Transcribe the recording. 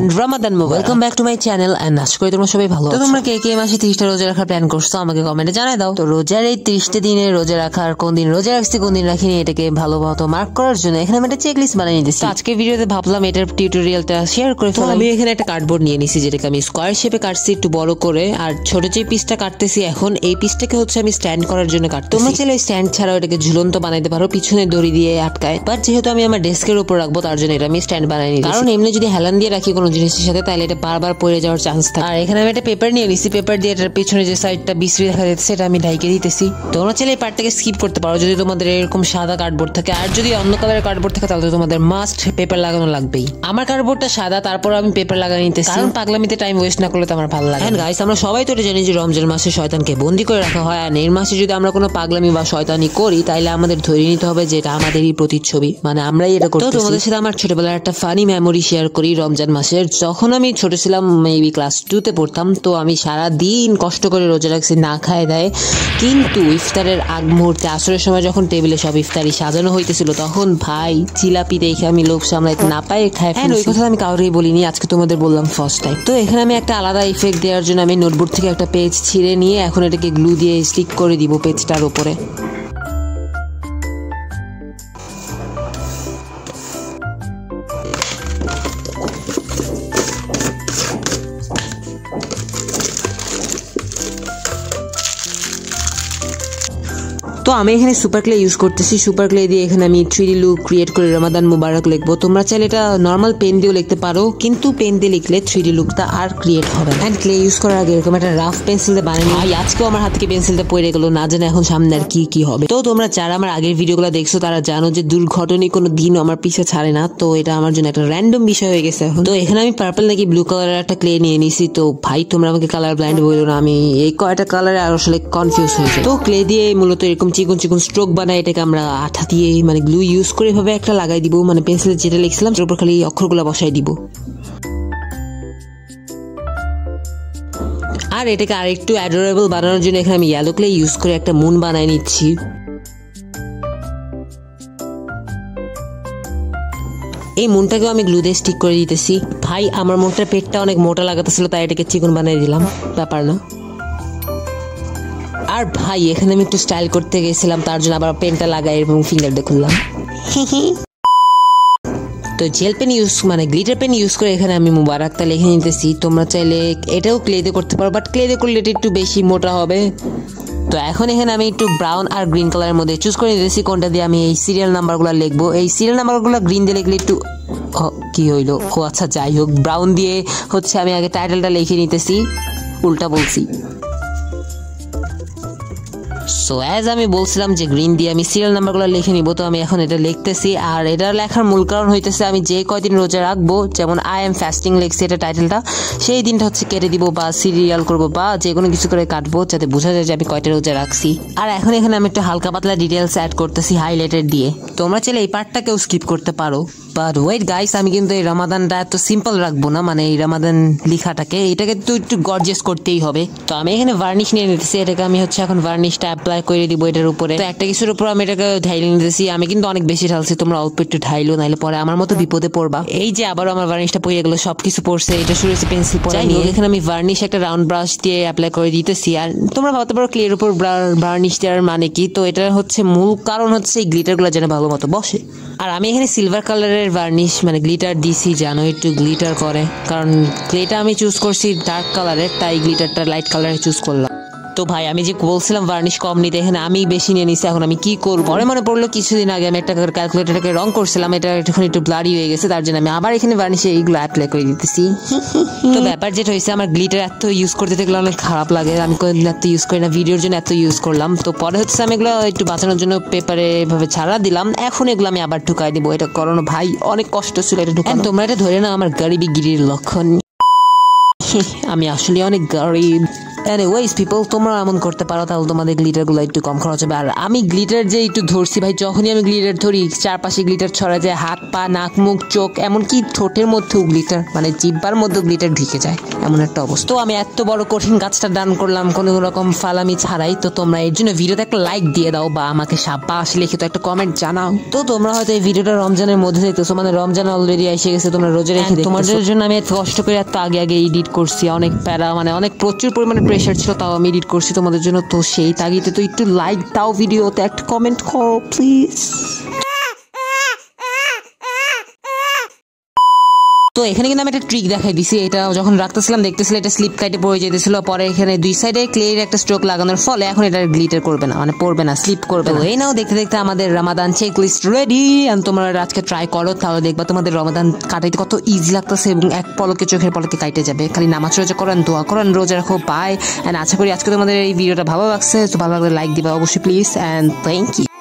And Ramadan Mubarak. Welcome back to my channel and আশা করি তোমরা সবাই ভালো আছো। তো তোমরা কে কে মাসে 30টা রোজা রাখার প্ল্যান করছো আমাকে কমেন্টে জানাই দাও। তো রোজার এই 30টা দিনে রোজা রাখার কোন দিন রোজা রাখছি কোন দিন রাখিনি এটাকে ভালোমতো মার্ক করার জন্য এখানে আমি একটা চেক লিস্ট বানিয়ে নিতেছি। আজকে ভিডিওতে ভাবলাম এটার টিউটোরিয়ালটা শেয়ার করে ফেলি। আমি এখানে একটা কার্ডবোর্ড নিয়ে নিছি যেটাকে আমি স্কয়ার শেপে কাটছি একটু বড় করে, আর ছোট যে পিসটা কাটতেছি এখন এই পিসটাকে হচ্ছে আমি স্ট্যান্ড করার জন্য কাটতেছি। তোমরা চাইলে স্ট্যান্ড ছাড়াও এটাকে ঝুলন্ত বানাইতে পারো, পিছনে দড়ি দিয়ে আটকায়, বাট যেহেতু আমি আমার ডেস্কের উপর রাখবো তার জন্য এটা আমি স্ট্যান্ড বানাই নিয়েছি। কারণ এমনি যদি হেলান দিয়ে রাখি কোনো জিনিসের সাথে তাহলে এটা বারবার পড়ে যাওয়ার চান্স থাকে। আর এখানে আমি একটা পেপার নিয়ে নিছি, পেপার দিয়ে এটার পিছনে যে সাইডটা বিশ্রী দেখা যাচ্ছে এটা আমি ঢাইকে দিতেছি। তোমরা চাইলে এই পার্টটাকে স্কিপ করতে পারো যদি তোমাদের এরকম সাদা কার্ডবোর্ড থাকে, আর যদি অন্য কালারের কার্ডবোর্ড থাকে তাহলে তোমাদের মাস্ট পেপার লাগানো লাগবেই। আমার কার্ডবোর্ডটা সাদা, তারপর আমি পেপার লাগাই নিতেছি কারণ পাগলামিতে টাইম ওয়েস্ট না করলে তো আমার ভালো লাগে। এন্ড গাইস, আমরা সবাই তো এটা জানি যে রমজান মাসে শয়তানকে বন্দি করে রাখা হয়, আর এই মাসে যদি আমরা কোনো পাগলামি বা শয়তানি করি তাহলে আমাদের ধরে নিতে হবে যে এটা আমাদেরই প্রতিচ্ছবি, মানে আমরাই এটা করতেছি। তো তোমাদের সাথে আমার ছোটবেলার একটা ফানি মেমোরি শেয়ার করি রমজান মাসের। যখন আমি ছোট ছিলাম, মেবি ক্লাস 2-তে পড়তাম, তো আমি সারা দিন কষ্ট করে রোজা রাখছি না খায় দেয়, কিন্তু ইফতারের আগ মুহূর্তে আসরের সময় যখন টেবিলে সব ইফতারি সাজানো হইতেছিল তখন ভাই জিলাপি দেখে আমি লোভ সামলাইতে না পাই খায়। হ্যাঁ, ওই কথা আমি কাউরেই বলিনি, আজকে তোমাদের বললাম ফার্স্ট টাইম। তো এখানে আমি একটা আলাদা ইফেক্ট দেওয়ার জন্য আমি নোটবুক থেকে একটা পেজ ছিঁড়ে নিয়ে এখন এটাকে গ্লু দিয়ে স্টিক করে দিব পেজটার উপরে। তো আমি এখানে সুপার ক্লে ইউজ করতেছি, সুপার ক্লে দিয়ে এখানে আমি 3D লুক ক্রিয়েট করে রমাদান মুবারক লিখবো। তোমরা চাইলে এটা নর্মাল পেন দিয়েও লিখতে পারো, কিন্তু পেন দিয়ে লিখলে 3D লুকটা আর ক্রিয়েট হবে না। এন্ড ক্লে ইউজ করার আগে এরকম একটা রাফ পেন্সিল দিয়ে বানিয়ে নিই। আজকেও আমার হাত থেকে পেন্সিলটা পড়ে গেল, না জানি এখন সামনে আর কি কি হবে। তো তোমরা যারা আমার আগের ভিডিওগুলো দেখছো তারা জানো যে দুর্ঘটনায় কোনো দিন আমার পিছে ছাড়ে না, তো এটা আমার জন্য একটা র্যান্ডম বিষয় হয়ে গেছে এখন। তো এখানে আমি পার্পল নাকি ব্লু কালারের একটা ক্লে নিয়ে নিছি। তো ভাই তোমরা আমাকে কালার ব্লাইন্ড বলো না, আমি এই কয়টা কালারে আর আসলে কনফিউজ হয়েছে। তো ক্লে দিয়ে মূলত এরকম চিকন চিকন স্ট্রোক বানাই এটাকে আমরা আঠা দিয়ে মানে গ্লু ইউজ করে ভাবে একটা লাগাই দিব, মানে পেন্সিলে যেটা লিখছিলাম তার উপর খালি অক্ষরগুলো বসাই দিব। আর এটাকে আরেকটু অ্যাডোরেবল বানানোর জন্য এখানে আমি ইয়েলো ক্লে ইউজ করে একটা মুন বানাই নিচ্ছি। এই মুনটাকেও আমি গ্লু দিয়ে স্টিক করে দিতেছি। ভাই আমার মুনটার পেটটা অনেক মোটা লাগাতেছিল তাই এটাকে চিকন বানিয়ে দিলাম, ব্যাপার না। আর ভাই এখানে আমি একটু স্টাইল করতে গেছিলাম তার জন্য আবার পেনটা লাগাই এবং ফিঙ্গার দিয়ে খুললাম। তো জেল পেন ইউজ মানে গ্লিটার পেন ইউজ করে এখানে আমি মুবারকটা লিখে নিতেছি। তোমরা চাইলে এটাও ক্লে দিয়ে করতে পারো, বাট ক্লে দিয়ে করলে এটা একটু বেশি মোটা হবে। তো এখন এখানে আমি একটু ব্রাউন আর গ্রিন কালারের মধ্যে চুজ করে নিতেছি কোনটা দিয়ে আমি এই সিরিয়াল নাম্বারগুলো লিখবো। এই সিরিয়াল নাম্বারগুলো গ্রিন দিয়ে লিখলে একটু কি হইলো, ও আচ্ছা যাই হোক, ব্রাউন দিয়ে হচ্ছে আমি আগে টাইটেলটা লিখে নিতেছি, উল্টা বলছি। সো অ্যাজ আমি বলছিলাম যে গ্রিন দিয়ে আমি সিরিয়াল নাম্বারগুলো লিখে নিব, তো আমি এখন এটা লিখতেছি। আর এটা লেখার মূল কারণ হইতেছে আমি যে কয়দিন রোজা রাখবো, যেমন আই এম ফাস্টিং লিখছি এটা টাইটেলটা, সেই দিনটা হচ্ছে কেটে দিব বা সিরিয়াল করবো বা যে কোনো কিছু করে কাটবো যাতে বোঝা যায় যে আমি কয়টা রোজা রাখছি। আর এখন এখানে আমি একটু হালকা পাতলা ডিটেলস অ্যাড করতেছি হাইলাইটার দিয়ে। তোমরা চাইলে এই পার্টটাকেও স্কিপ করতে পারো, বাট ওয়েট গাইস, আমি কিন্তু এই রমাদানটা এত সিম্পল রাখবো না, মানে এই রমাদান লেখাটাকে এটাকে তো একটু গর্জিয়াস করতেই হবে। তো আমি এখানে ভার্নিশ নিয়ে নিতেছি, এটাকে আমি হচ্ছে এখন ভার্নিশটা অ্যাপ্লাই করে দিব এটার উপরে। তো একটা কিছুর উপর আমি এটাকে ঢাইলে নিতেছি, আমি কিন্তু অনেক বেশি ঢালছি, তোমরা অল্প একটু ঢাইলো, নাহলে পরে আমার মতো বিপদে পড়বা। এই যে আবারও আমার ভার্নিশটা পড়ে গেলো, সবকিছু পড়ছে, এটা শুরু হয়েছে পেন্সিল পড়া নিয়ে। এখানে আমি ভার্নিশ একটা রাউন্ড ব্রাশ দিয়ে অ্যাপ্লাই করে দিতেছি। আর তোমরা ভাবতে পারো ক্লের উপর ভার্নিশ দেওয়ার মানে কি, তো এটা হচ্ছে মূল কারণ হচ্ছে এই গ্লিটারগুলো যেন ভালো মতো বসে। আর আমি এখানে সিলভার কালারের ভার্নিশ মানে গ্লিটার দিছি, জানো একটু গ্লিটার করে, কারণ ক্লেটা আমি চুজ করছি ডার্ক কালারের, তাই গ্লিটারটা লাইট কালারে চুজ করলাম। তো ভাই আমি যে বলছিলাম ভার্নিশ কম নিতে, এখানে আমি বেশি নিয়ে নিছি। এখন আমি কি করবো, মনে পড়লো কিছুদিন আগে আমি একটা ক্যালকুলেটরটাকে রং করছিলাম, এটা এখন একটু ব্লারি হয়ে গেছে, তার জন্য আমি আবার এখানে ভার্নিশে এইগুলো অ্যাপ্লাই করে দিতেছি। তো ব্যাপার যেটা হয়েছে, আমার গ্লিটার এত ইউজ করতে দেখলে অনেক খারাপ লাগে, আমি কোনদিন এত ইউজ করি না, ভিডিওর জন্য এত ইউজ করলাম। তো পরে হচ্ছে আমি এগুলো একটু বাঁচানোর জন্য পেপারে এভাবে ছাড়া দিলাম, এখন এগুলো আমি আবার ঢুকাই দিব। এটা করানো ভাই অনেক কষ্ট ছিল এটা ঢুকানো। তোমরা এটা ধরে না আমার গরিবি গিরির লক্ষণ, আমি আসলে অনেক গরিব। এনিওয়েজ পিপল, তোমরা এমন করতে পারো, তাহলে তোমাদের গ্লিটার গুলো একটু কম খরচ হবে। আর আমি গ্লিটার যে একটু ধরছি ভাই, যখনই আমি গ্লিটার ধরি চারপাশে গ্লিটার ছড়া যায়, হাত পা নাক মুখ চোখ এমনকি ঠোঁটের মধ্যেও গ্লিটার, মানে জিব্বার মধ্যেও গ্লিটার ঢুকে যায়, এমন একটা অবস্থা। তো আমি এত বড় কঠিন কাজটা ডান করলাম কোনো রকম ফালামি ছাড়াই। তো তোমরা এর জন্য ভিডিওতে একটা লাইক দিয়ে দাও বা আমাকে সাব্বাস লিখে তো একটা কমেন্ট জানাও। তো তোমরা হয়তো এই ভিডিওটা রমজানের মধ্যে দেখতেছো, মানে রমজান অলরেডি এসে গেছে, তোমরা রোজা রেখে তোমাদের জন্য আমি এত কষ্ট করে এত আগে এডিট করছি, অনেক প্যারা, মানে অনেক প্রচুর পরিমাণে প্রেশার ছিল, তাও আমি এডিট করছি তোমাদের জন্য। তো সেই তাগিদে তো একটু লাইক দাও, ভিডিওতে একটা কমেন্ট করো প্লিজ। তো এখানে কিন্তু আমি একটা ট্রিক দেখাই দিছি, এটা যখন রাখতেছিলাম দেখতেছিলাম এটা স্লিপ কাইটে পড়ে যেতেছিল, পরে এখানে দুই সাইডে ক্লের একটা স্ট্রোক লাগানোর ফলে এখন এটা গ্লিটার করবে না, মানে পড়বে না, স্লিপ করবে না। এই নাও দেখতে দেখতে আমাদের রমাদান চেক লিস্ট রেডি, এন্ড তোমরা আজকে ট্রাই করো, তাহলে দেখবা তোমাদের রমাদান কাটাইতে কত ইজি লাগতেছে এবং এক পলকে চোখের পলকে কাটে যাবে। খালি নামাজ রোজা করেন, দোয়া করেন, রোজা রাখো, বাই। এন্ড আশা করি আজকে তোমাদের এই ভিডিওটা ভালো লাগছে। তো ভালো লাগলে লাইক দিবা অবশ্যই প্লিজ, এন্ড থ্যাংক ইউ।